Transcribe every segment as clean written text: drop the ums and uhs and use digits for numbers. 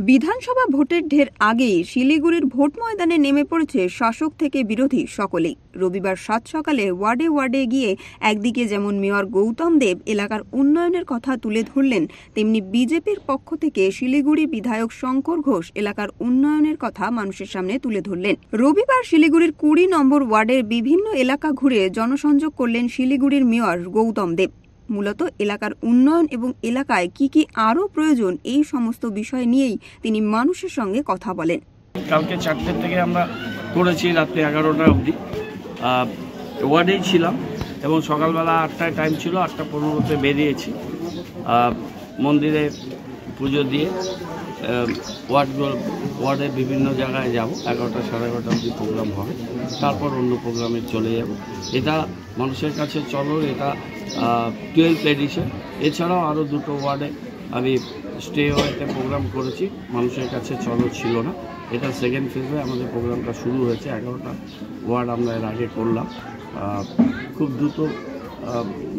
বিধানসভা ভোটের ঢের আগেই শিলিগুড়ির ভোট ময়দানে নেমে পড়েছে শাসক থেকে বিরোধী সকলেই। রবিবার সাত সকালে ওয়ার্ডে ওয়ার্ডে গিয়ে একদিকে যেমন মেয়র গৌতম দেব এলাকার উন্নয়নের কথা তুলে ধরলেন, তেমনি বিজেপির পক্ষ থেকে শিলিগুড়ি বিধায়ক শঙ্কর ঘোষ এলাকার উন্নয়নের কথা মানুষের সামনে তুলে ধরলেন। রবিবার শিলিগুড়ির 20 নম্বর ওয়ার্ডের বিভিন্ন এলাকা ঘুরে জনসংযোগ করলেন শিলিগুড়ির মেয়র গৌতম দেব। মূলত এলাকার উন্নয়ন এবং এলাকায় কি আরও প্রয়োজন এই সমস্ত বিষয় নিয়েই তিনি মানুষের সঙ্গে কথা বলেন। কালকে 4টে থেকে আমরা করেছি রাত্রে 11টা অবধি ওয়ার্ডেই ছিলাম এবং সকালবেলা 8টায় টাইম ছিল, 8:15-তে বেরিয়েছি। মন্দিরে পুজো দিয়ে ওয়ার্ডের বিভিন্ন জায়গায় যাব। 11টা সাড়ে 11টা অবধি প্রোগ্রাম হবে, তারপর অন্য প্রোগ্রামে চলে যাব। এটা মানুষের কাছে চলো, এটা 12th এডিশন। এছাড়াও আরও 2টো ওয়ার্ডে আমি স্টে ওয়েতে প্রোগ্রাম করেছি, মানুষের কাছে চলো ছিল না। এটা সেকেন্ড ফেজে আমাদের প্রোগ্রামটা শুরু হয়েছে। 11টা ওয়ার্ড আমরা এর আগে করলাম। খুব দ্রুত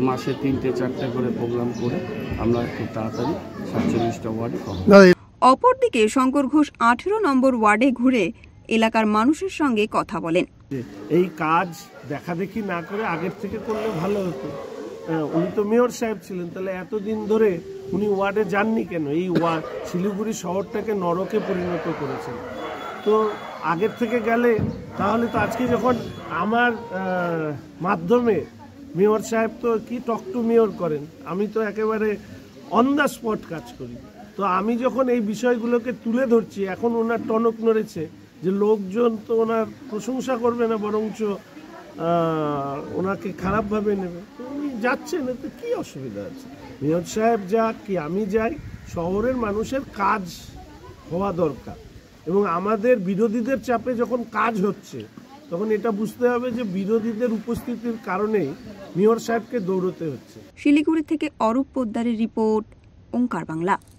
মাসে 3-4টে করে প্রোগ্রাম করে আমরা খুব তাড়াতাড়ি 47টা ওয়ার্ডে করব। অপরদিকে শঙ্কর ঘোষ 18 নম্বর ওয়ার্ডে ঘুরে এলাকার মানুষের সঙ্গে কথা বলেন। এই কাজ দেখাদেখি না করে আগের থেকে করলে ভালো হতো। উনি তো মেয়র সাহেব ছিলেন, তাহলে এতদিন ধরে উনি ওয়ার্ডে যাননি কেন? এই শিলিগুড়ি শহরটাকে নরকে পরিণত করেছেন। তো আগের থেকে গেলে তাহলে তো আজকে যখন আমার মাধ্যমে মেয়র সাহেব তো কি টক টু মেয়র করেন, আমি তো একেবারে অন দ্য স্পট কাজ করি। তো আমি যখন এই বিষয়গুলোকে তুলে ধরছি, এখন ওনার টনক নড়েছে যে লোকজন তো ওনার প্রশংসা করবে না, বরঞ্চ ওনাকে খারাপভাবে নেবে। উনি যাচ্ছেন, এতে কী অসুবিধা আছে? মেয়র সাহেব যাক কি আমি যাই, শহরের মানুষের কাজ হওয়া দরকার। এবং আমাদের বিরোধীদের চাপে যখন কাজ হচ্ছে, তখন এটা বুঝতে হবে যে বিরোধীদের উপস্থিতির কারণেই মেয়র সাহেবকে দৌড়তে হচ্ছে। শিলিগুড়ি থেকে অরূপ পোদ্দারের রিপোর্ট, ওঙ্কার বাংলা।